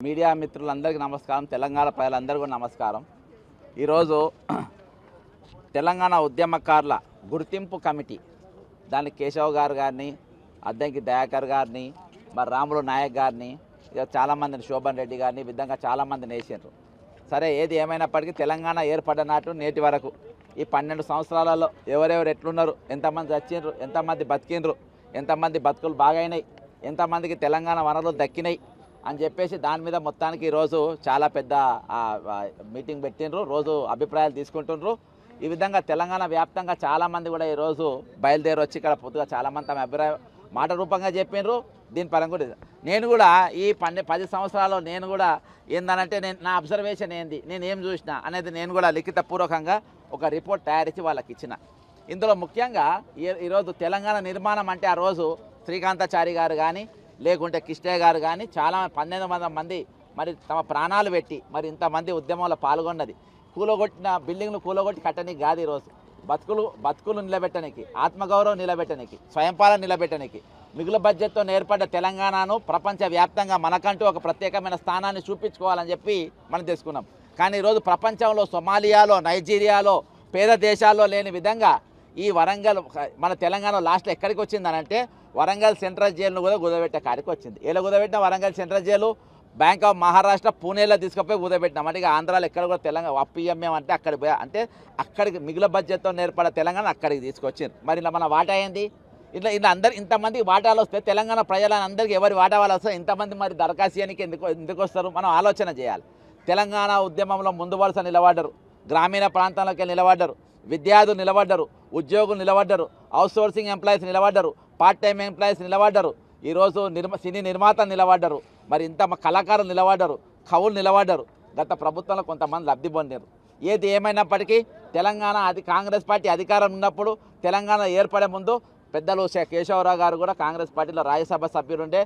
Media మిత్రులందరికీ నమస్కారం. తెలంగాణ ప్రజలందరికీ కూడా నమస్కారం. ఈరోజు తెలంగాణ ఉద్యమకారుల గుర్తింపు కమిటీ దానికి కేశవ్ గారిని, అద్దంకి దయాకర్ గారిని, మరి రాములు నాయక్ గారిని, ఇక చాలామందిని శోభన్ రెడ్డి గారిని విధంగా చాలామందిని వేసారు. సరే, ఏది ఏమైనప్పటికీ తెలంగాణ ఏర్పడిన నాటు నేటి వరకు ఈ 12 సంవత్సరాలలో ఎవరెవరు ఎట్లున్నారు, ఎంతమంది చచ్చిండ్రు, ఎంతమంది బతికిండ్రు, ఎంతమంది బతుకులు బాగైనాయి, ఎంతమందికి తెలంగాణ వనరులు దక్కినాయి అని చెప్పేసి దాని మీద మొత్తానికి ఈరోజు చాలా పెద్ద మీటింగ్ పెట్టిండ్రు. రోజు అభిప్రాయాలు తీసుకుంటుండ్రు. ఈ విధంగా తెలంగాణ వ్యాప్తంగా చాలామంది కూడా ఈరోజు బయలుదేరి వచ్చి ఇక్కడ పొద్దుగా చాలామంది తమ అభిప్రాయం మాట రూపంగా చెప్పిండ్రు. దీని పరంగా కూడా నేను కూడా ఈ 10 సంవత్సరాల్లో నేను కూడా ఏందనంటే నా అబ్జర్వేషన్ ఏంది, నేను ఏం చూసినా అనేది నేను కూడా లిఖితపూర్వకంగా ఒక రిపోర్ట్ తయారించి వాళ్ళకి ఇచ్చిన. ఇందులో ముఖ్యంగా ఈరోజు తెలంగాణ నిర్మాణం అంటే ఆ రోజు శ్రీకాంతాచారి గారు కానీ లేకుంటే కిష్టయ్య గారు కానీ చాలా 12 మంది మరి తమ ప్రాణాలు పెట్టి మరి ఇంతమంది ఉద్యమంలో పాల్గొన్నది. కూలగొట్టిన బిల్డింగ్లు కూలగొట్టి కట్టడానికి కాదు. ఈరోజు బతుకులు నిలబెట్టడానికి, ఆత్మగౌరవం నిలబెట్టడానికి, స్వయంపాలన నిలబెట్టడానికి, మిగులు బడ్జెట్తో ఏర్పడ్డ తెలంగాణను ప్రపంచవ్యాప్తంగా మనకంటూ ఒక ప్రత్యేకమైన స్థానాన్ని చూపించుకోవాలని చెప్పి మనం తెలుసుకున్నాం. కానీ ఈరోజు ప్రపంచంలో సొమాలియాలో, నైజీరియాలో, పేద దేశాల్లో లేని విధంగా ఈ వరంగల్ మన తెలంగాణ లాస్ట్లో ఎక్కడికి వచ్చిందనంటే వరంగల్ సెంట్రల్ జైలును కూడా కుదబెట్టే కాడికి వచ్చింది. ఎలా కుదబెట్టిన Warangal central jail bank of Maharashtra పూణేలో తీసుకుపోయి కుదబెట్టినాం. అంటే ఇక ఆంధ్రాలో ఎక్కడ కూడా తెలంగాణ అప్పిఎంఎం అంటే అక్కడికి పోయా అంటే అక్కడికి మిగులు బడ్జెట్తో ఏర్పడే తెలంగాణ అక్కడికి తీసుకొచ్చింది. మరి ఇలా మన వాటా అయింది. ఇట్లా అందరు ఇంతమంది వాటాలు వస్తే తెలంగాణ ప్రజలందరికీ ఎవరి వాటా వాళ్ళు వస్తారు, ఇంతమంది మరి దరఖాస్తు ఎందుకు వస్తారు మనం ఆలోచన చేయాలి. తెలంగాణ ఉద్యమంలో ముందు వరుస నిలబడ్డరు, గ్రామీణ ప్రాంతాల్లోకి నిలబడ్డరు, విద్యార్థులు నిలబడ్డరు, ఉద్యోగులు నిలబడ్డరు, అవుట్సోర్సింగ్ ఎంప్లాయీస్ నిలబడ్డరు, పార్ట్ టైం ఎంప్లాయీస్ నిలబడ్డరు, ఈరోజు సినీ నిర్మాత నిలబడ్డరు, మరి ఇంత కళాకారులు నిలబడ్డరు, కవులు నిలబడ్డరు. గత ప్రభుత్వంలో కొంతమంది లబ్ధి పొందారు. ఏది ఏమైనప్పటికీ తెలంగాణ కాంగ్రెస్ పార్టీ అధికారం ఉన్నప్పుడు తెలంగాణ ఏర్పడే ముందు పెద్దలు కేశవరావు గారు కూడా కాంగ్రెస్ పార్టీలో రాజ్యసభ సభ్యులుండే.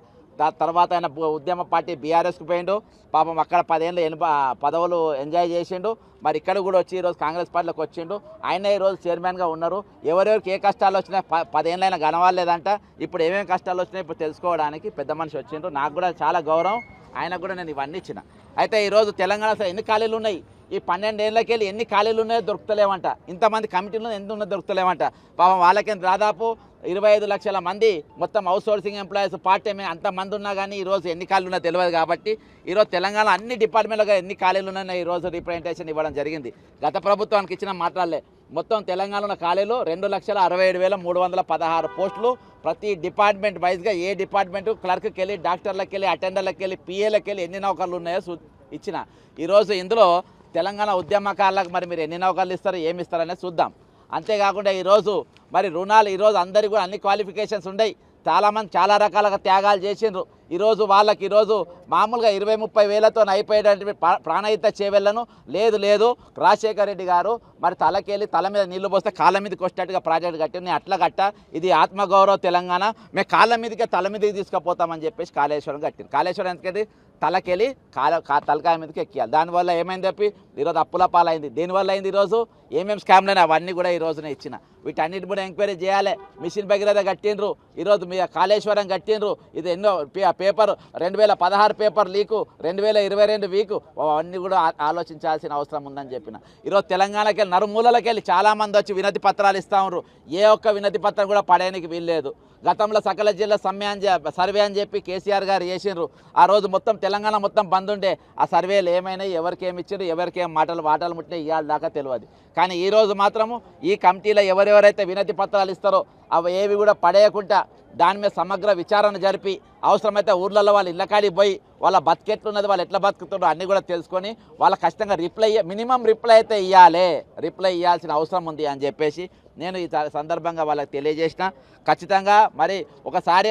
తర్వాత ఆయన ఉద్యమ పార్టీ బీఆర్ఎస్కి పోయిండు. పాపం అక్కడ 10 ఏళ్ళు పదవులు ఎంజాయ్ చేసిండు. మరి ఇక్కడ కూడా వచ్చి ఈరోజు కాంగ్రెస్ పార్టీలోకి వచ్చిండు. ఆయన ఈరోజు చైర్మన్గా ఉన్నారు. ఎవరెవరికి ఏ కష్టాలు వచ్చినా 10 ఏళ్ళైనా గనవాలేదంట. ఇప్పుడు ఏమేమి కష్టాలు వచ్చినాయి ఇప్పుడు తెలుసుకోవడానికి పెద్ద మనిషి వచ్చిండ్రు. నాకు కూడా చాలా గౌరవం. ఆయనకు కూడా నేను ఇవన్నీ ఇచ్చిన. అయితే ఈరోజు తెలంగాణ ఎన్ని ఖాళీలు ఉన్నాయి, ఈ 12 ఏళ్ళకి వెళ్ళి ఎన్ని ఖాళీలు ఉన్నాయో దొరుకుతలేమంట. ఇంతమంది కమిటీలు ఎంత ఉన్నదో దొరుకుతలేమంట. పాపం వాళ్ళకి దాదాపు 25 లక్షల మంది మొత్తం అవుట్సోర్సింగ్ ఎంప్లాయీస్, పార్ట్ టైం అంతమంది ఉన్నా కానీ ఈరోజు ఎన్ని ఖాళీలు ఉన్నాయో తెలియదు. కాబట్టి ఈరోజు తెలంగాణ అన్ని డిపార్ట్మెంట్లుగా ఎన్ని ఖాళీలు ఉన్నాయో ఈరోజు రిప్రజెంటేషన్ ఇవ్వడం జరిగింది. గత ప్రభుత్వానికి ఇచ్చిన మాట్లాడలే. మొత్తం తెలంగాణలో ఖాళీలు 2,67,316 పోస్టులు. ప్రతి డిపార్ట్మెంట్ వైజ్గా ఏ డిపార్ట్మెంట్ క్లర్క్కి వెళ్ళి, డాక్టర్లకు వెళ్ళి, అటెండర్లకు వెళ్ళి, పిఏలకు వెళ్ళి ఎన్ని నౌకర్లు ఉన్నాయో ఇచ్చిన. ఈరోజు ఇందులో తెలంగాణ ఉద్యమకారులకు మరి మీరు ఎన్ని నౌకర్లు ఇస్తారు, ఏమి ఇస్తారనేది చూద్దాం. అంతేకాకుండా ఈరోజు మరి రుణాలు ఈరోజు అందరికీ కూడా అన్ని క్వాలిఫికేషన్స్ ఉన్నాయి. చాలామంది చాలా రకాలుగా త్యాగాలు చేసిండ్రు. ఈరోజు వాళ్ళకి ఈరోజు మామూలుగా 20-30 వేలతో అయిపోయేటువంటి ప్రాణహిత చేవెళ్లను లేదు రాజశేఖర రెడ్డి గారు మరి తల మీద నీళ్లు పోస్తే కాళ్ళ మీదకి వచ్చేటట్టుగా ప్రాజెక్ట్ కట్టి నేను అట్లా కట్ట ఇది ఆత్మగౌరవ తెలంగాణ, మేము కాళ్ళ మీదకే తల మీదకి తీసుకుపోతామని చెప్పేసి కాళేశ్వరం కట్టింది. కాళేశ్వరం ఎందుకంటే తలకెళ్ళి తలకాయ మీదకి ఎక్కియాలి. దానివల్ల ఏమైంది చెప్పి ఈరోజు అప్పుల పాలైంది. దీనివల్ల అయింది ఈరోజు ఏమేమి స్కామ్లు అవన్నీ కూడా ఈ రోజునే ఇచ్చిన. వీటన్నిటి కూడా ఎంక్వైరీ చేయాలి. మిషన్ భగీరథ కట్టిండ్రు, ఈరోజు మీ కాళేశ్వరం కట్టిండ్రు. ఇది ఎన్నో పేపర్ 2016 పేపర్ లీకు, 2022 వీకు, అవన్నీ కూడా ఆలోచించాల్సిన అవసరం ఉందని చెప్పిన. ఈరోజు తెలంగాణకి వెళ్ళి నలుమూలకి వెళ్ళి చాలామంది వచ్చి వినతి పత్రాలు ఇస్తూ ఉన్నారు. ఏ ఒక్క వినతి పత్రం కూడా పడేయడానికి వీల్లేదు. గతంలో సకల జిల్లా సర్వే అని చెప్పి కేసీఆర్ గారు చేసిండ్రు. ఆ రోజు మొత్తం తెలంగాణ మొత్తం బంద్ ఉండే. ఆ సర్వేలు ఏమైనాయి, ఎవరికి ఏమి ఇచ్చారు, ఎవరికి ఏం వాటాలు ముట్టినాయి ఇవాళ దాకా తెలియదు. కానీ ఈరోజు మాత్రము ఈ కమిటీలో ఎవరెవరైతే వినతి పత్రాలు ఇస్తారో అవి ఏవి కూడా పడేయకుండా దాని మీద సమగ్ర విచారణ జరిపి అవసరమైతే ఊర్లలో వాళ్ళ ఇళ్ళకాడికి పోయి వాళ్ళ బతికెట్లున్నది, వాళ్ళు ఎట్లా బతుకుతుండో అన్నీ కూడా తెలుసుకొని వాళ్ళ ఖచ్చితంగా మినిమం రిప్లై అయితే రిప్లై ఇవ్వాల్సిన అవసరం ఉంది అని చెప్పేసి నేను ఈ సందర్భంగా వాళ్ళకి తెలియజేసిన. ఖచ్చితంగా మరి ఒకసారి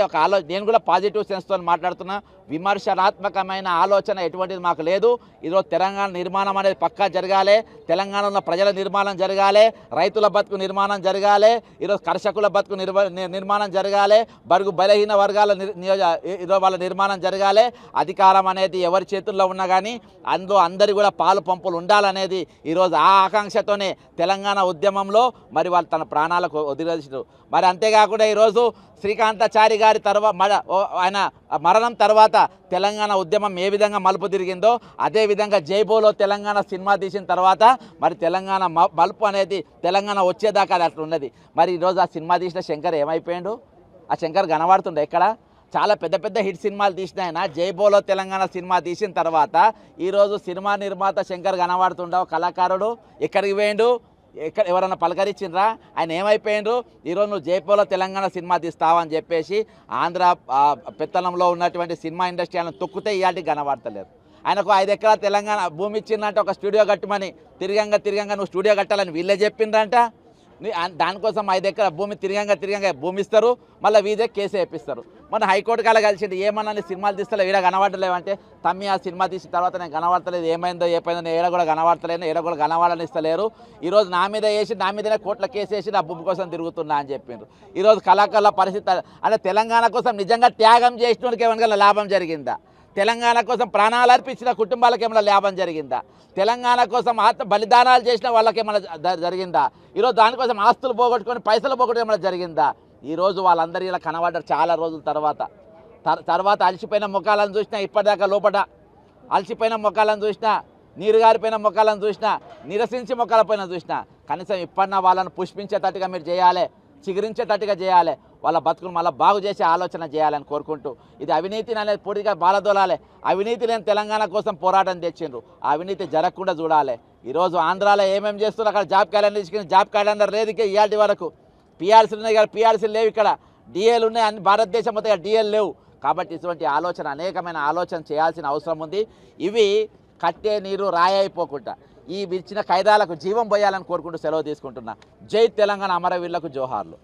నేను కూడా పాజిటివ్ సెన్స్తో మాట్లాడుతున్నా. విమర్శనాత్మకమైన ఆలోచన ఎటువంటిది మాకు లేదు. ఈరోజు తెలంగాణ నిర్మాణం అనేది పక్కా జరగాలి, తెలంగాణలో ప్రజల నిర్మాణం జరగాలి, రైతుల బతుకు నిర్మాణం జరగాలి, ఈరోజు కర్షకుల బతుకు నిర్మాణం జరగాలి, బడుగు బలహీన వర్గాల ఈరోజు వాళ్ళ నిర్మాణం జరగాలి. అధికారం అనేది ఎవరి చేతుల్లో ఉన్నా కానీ అందులో అందరి కూడా పాలు పంపులు ఉండాలనేది ఈరోజు ఆ ఆకాంక్షతోనే తెలంగాణ ఉద్యమంలో మరి వాళ్ళు తన ప్రాణాలకు వదిలేసారు. మరి అంతేకాకుండా ఈరోజు శ్రీకాంతాచారి గారి ఆయన మరణం తర్వాత తెలంగాణ ఉద్యమం ఏ విధంగా మలుపు తిరిగిందో అదేవిధంగా జైబోలో తెలంగాణ సినిమా తీసిన తర్వాత మరి తెలంగాణ మలుపు అనేది తెలంగాణ వచ్చేదాకా అది అట్లా ఉన్నది. మరి ఈరోజు ఆ సినిమా తీసిన శంకర్ ఏమైపోయాడు? ఆ శంకర్ కనబడుతుండే ఎక్కడ? చాలా పెద్ద పెద్ద హిట్ సినిమాలు తీసిన ఆయన జైబోలో తెలంగాణ సినిమా తీసిన తర్వాత ఈరోజు సినిమా నిర్మాత శంకర్ కనబడుతుండవు కళాకారుడు ఎక్కడికి పోయిండు? ఎవరన్నా పలకరించిండ్రా? ఆయన ఏమైపోయిండ్రు? ఈరోజు నువ్వు జైపూర్లో తెలంగాణ సినిమా తీస్తావని చెప్పేసి ఆంధ్ర పెత్తనంలో ఉన్నటువంటి సినిమా ఇండస్ట్రీ ఆయన తొక్కితే ఇవాళకి కనబడతలేరు. ఆయనకు 5 ఎకరాల తెలంగాణ భూమి ఇచ్చిందంటే ఒక స్టూడియో కట్టమని తిరగంగా నువ్వు స్టూడియో కట్టాలని వీళ్ళే చెప్పిండ్రంట. దానికోసం 5 ఎకరాల భూమి తిరగంగా భూమి ఇస్తారు, మళ్ళీ వీధే కేసు వేపిస్తారు. మన హైకోర్టు కాల కలిసింది ఏమన్నా నీ సినిమాలు తీస్తలేవు, ఈడ కనబడలేవంటే తమ్మి ఆ సినిమా తీసిన తర్వాత నేను కనబడతలేదు, ఏమైందో నేను ఏడ కూడా కనబడతలేను, ఏడ కూడా కనబడని ఇస్తలేరు. ఈరోజు నా మీదనే కోట్ల కేసు వేసి నా భూమి కోసం తిరుగుతున్నా అని చెప్పిండ్రు. ఈరోజు కళాకారుల పరిస్థితి అంటే తెలంగాణ కోసం నిజంగా త్యాగం చేసిన వాళ్ళకి ఏమైనా లాభం జరిగిందా? తెలంగాణ కోసం ప్రాణాలు అర్పించిన కుటుంబాలకు ఏమైనా లాభం జరిగిందా? తెలంగాణ కోసం ఆత్మ బలిదానాలు చేసిన వాళ్ళకి ఏమైనా జరిగిందా? ఈరోజు దానికోసం ఆస్తులు పోగొట్టుకొని పైసలు పోగొట్టుకుని ఏమైనా జరిగిందా? ఈరోజు వాళ్ళందరూ ఇలా కనబడ్డారు చాలా రోజుల తర్వాత అలసిపోయిన ముఖాలను చూసినా, ఇప్పటిదాకా లోపల అలసిపోయిన ముఖాలను చూసినా, నీరుగారిపోయిన ముఖాలను చూసినా, నిరసించి ముఖాలపైన చూసినా కనీసం ఇప్పటినా వాళ్ళను పుష్పించేటట్టుగా మీరు చేయాలి, చిగురించేటట్టుగా చేయాలి, వాళ్ళ బతుకులు మళ్ళీ బాగు చేసే ఆలోచన చేయాలని కోరుకుంటూ ఇది అవినీతిని అనేది పూర్తిగా బాలదోలాలి. అవినీతి లేని తెలంగాణ కోసం పోరాటం తెచ్చిండ్రు, ఆ అవినీతి జరగకుండా చూడాలి. ఈరోజు ఆంధ్రాలో ఏమేమి చేస్తున్నారు? అక్కడ జాబ్ క్యాలెండర్ తీసుకుని జాబ్ క్యాలెండర్ లేదు ఇక ఇవాటి వరకు. పిఆర్సీలు ఉన్నాయి కదా, పిఆర్సీలు లేవు, ఇక్కడ డిఏలు ఉన్నాయి, అన్ని భారతదేశం మొత్తం డిఏలు లేవు. కాబట్టి ఇటువంటి ఆలోచన అనేకమైన ఆలోచన చేయాల్సిన అవసరం ఉంది. ఇవి కట్టే నీరు రాయి అయిపోకుండా ఈ ఇచ్చిన ఖైదాలకు జీవం పోయాలని కోరుకుంటూ సెలవు తీసుకుంటున్నా. జై తెలంగాణ, అమరవీరులకు జోహార్లు.